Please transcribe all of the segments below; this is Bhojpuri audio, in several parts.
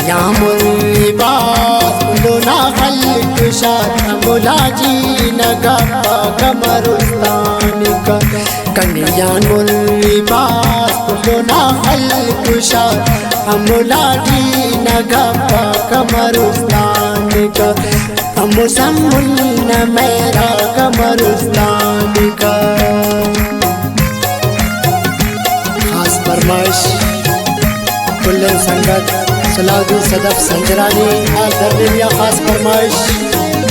कन्यामुल लिबास कुलोना खल्क शाद मुलाजी नगा कमरुस्तान का कन्यामुल लिबास कुलोना खल्क शाद मुलाजी नगा कमरुस्तान का मुसम्मुल न मेरा कमरुस्तान का खास फरमाइश कुल्ले संगत सलाहुद्दीन सदफ संजरानी आज दरमिया खास फरमाइश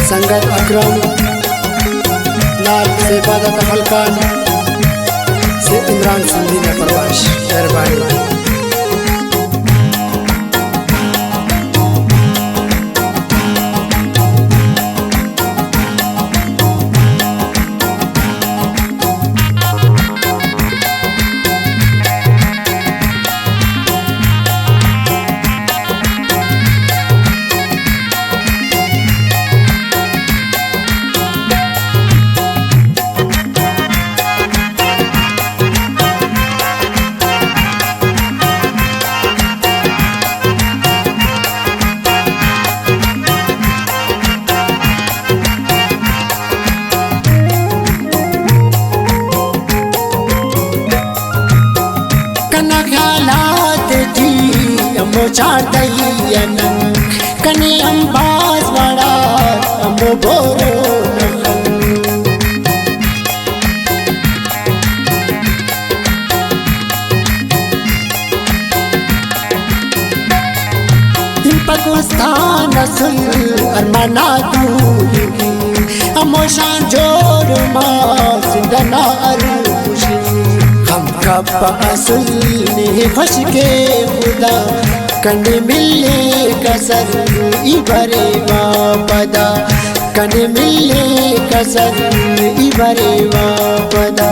संगत अकरम लाल से इबादत हल्कान से इमरान सिंधी ने फरमाइश मेहरबानी। चार दैयन कने अंबाज बड़ा अम्बो बोरो पाकिस्तान सुन अरमाना दूरी अमोशान जोर मा सिंधना अरुशी हम कब असल ने खुश के खुदा कने मिले कसर इबरे वापदा कने मिले कसर इबरे वापदा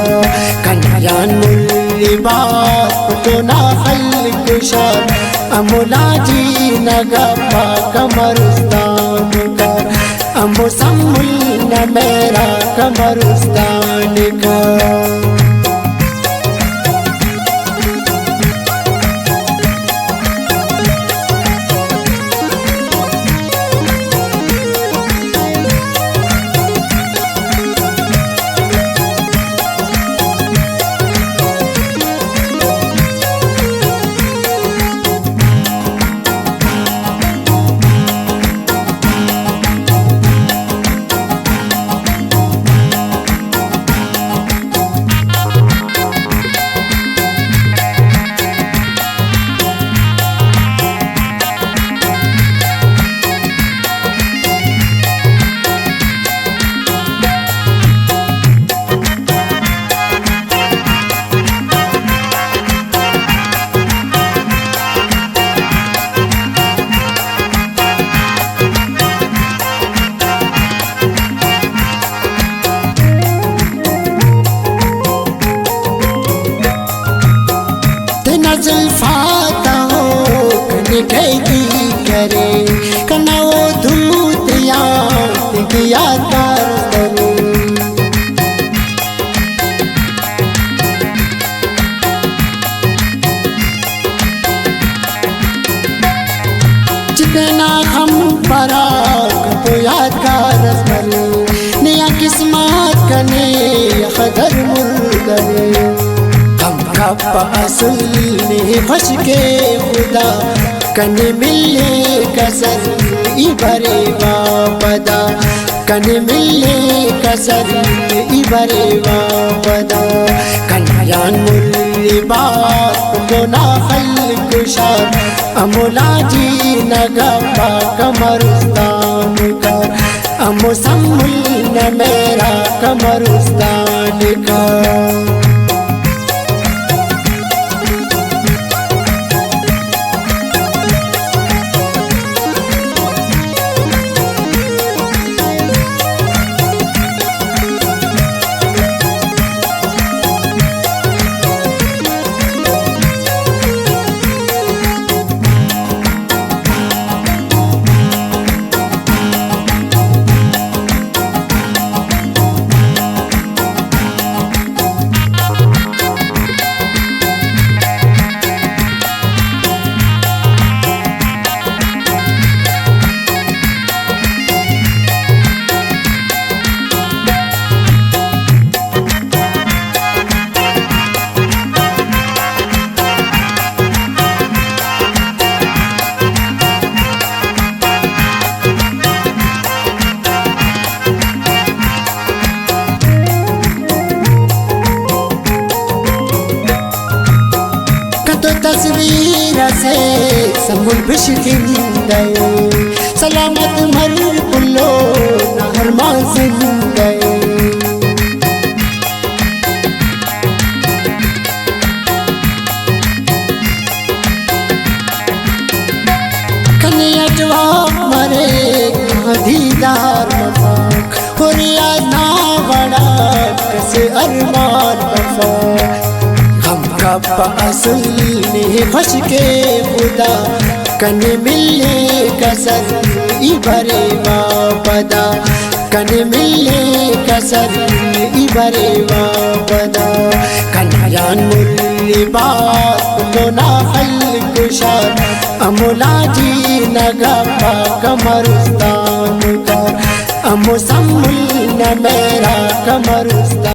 कन्यामुल लिबास तो ना खल्क शाद मुलाजी नगा कमरुस्तान का मुसम्मुल न मेरा कमरुस्तान का जुल्फाता हो कने कैदी करे कना वो धूत याद कर दरो जितना हम परा तो याद कर दरो नया किस्मत कने खदर मुर्दरे असल ने खुश के खुदा कने मिले कसर इबरे वापदा कने मिले कसर इबरे वापदा कन्यामुल लिबास कुलोना खल्क शाद मुलाजी नगा कमरुस्तान का मुसम्मुल न मेरा कमरुस्तान का समुल बिशकिंदे सलामत मर पुल्लो नहर माजिंदे कन्या जवाब मरे दीदार मफाक हुरिया ना बड़ा कसे अरमान मफाक हम कब असल ने फंस के खुदा कन मिलने कसर इबरे वापदा कन मिलने कसर इबरे वापदा कन्यान मुल्ली बात मोना खल कुशार अमुला जी नगा कमरुस्तान का अमुसम्मुल न मेरा कमरुस्तान।